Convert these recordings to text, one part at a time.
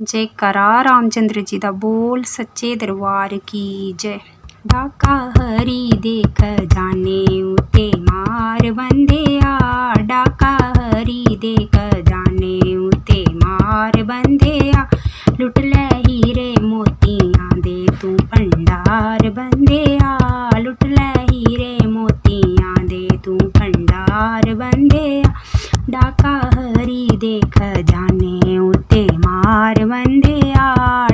जयकारा रामचंद्र जी दा बोल सच्चे दरबार की जय। डाका हरी देख जाने उते मार बंदिया, डाका हरी देख जाने उते मार बंदिया। लुट ले हीरे मोतियां दे तू भंडार बंदिया, लुट ले हीरे मोतियां दे तू भंडार बंदिया। डाका हरी देख जाने उते मार बंदिया,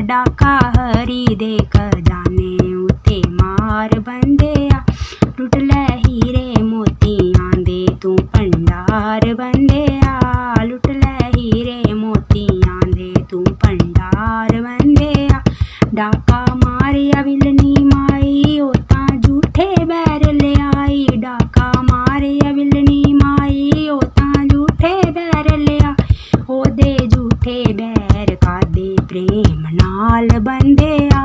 डाका हरी देख जाने उते मार बंदिया। लुट ले हीरे मोतियां दे तू भंडार बंदिया, लुट ले हीरे मोतियां दे तू भंडार बंदिया। डाका मारिया विलनी माई ओ तां झूठे बैर ले आई, डाका मारिया विलनी माई ओ तां झूठे बैर ले आई। ओदे झूठे बैर कादे प्रेम नाल बंदिया,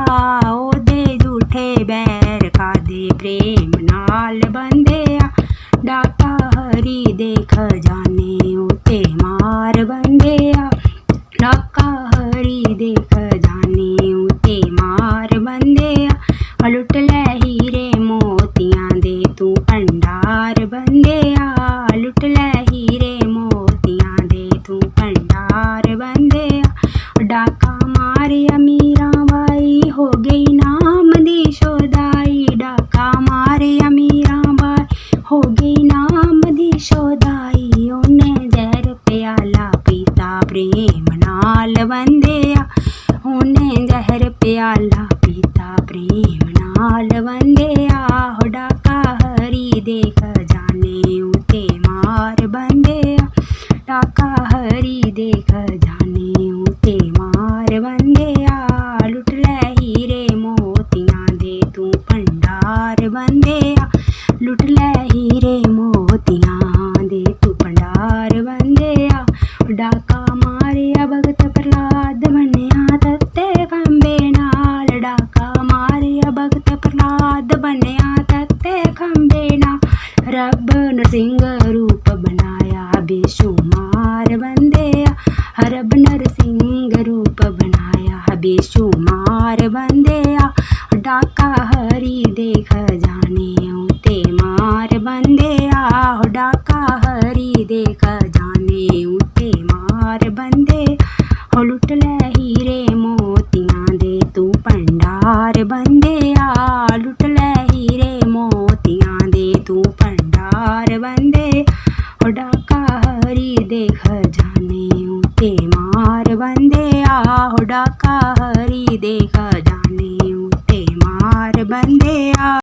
ओदे झूठे बैर कादे प्रेम नाल बंदिया। डाका हरी देख जाने उते मार बंदिया, डाका हरी देख जाने उते मार बंदिया। लुट ले हीरे मोतियां दे तू भंडार बंदिया, लुट ले हीरे मोतियां दे तू भंडार बंदिया। डाका मारिया मीरा बाई हो गई नाम दी शोदाई, डाका मारिया मीरा बाई हो गई नाम दी शोदाई। ओने जहर प्याला पीता प्रेम नाल बंदिया, ओने जहर प्याला पीता प्रेम नाल बंदिया। डाका हरी देख जाने उते मार बंदिया, डाका हरी देख जाने उते मार बंदिया। लुट ले हीरे मोतियां दे तू भंडार बंदिया, लुट ले हीरे मोतियां दे तू भंडार बंदिया। डाका मारिया भगत प्रहलाद बनिया तत्ते खंबे नाल, डाका मारिया भगत प्रहलाद बनिया तत्ते खंबे नाल। रब नरसिंह रूप बनाया बेशुमार बंदिया, रब नरसिंह रूप बनाया बेशुमार बंदिया। डाका हरी देख जाने उते मार बंदिया, डाका हरी देख जाने उते मार बंदिया। लुट ले हीरे मोतियां दे तू भंडार बंदिया, लुट ले हीरे मोतियां दे तू भंडार बंदिया। डाका हरी देख जाने उते मार बंदिया, डाका हरी देख जाने उते मार बंदिया।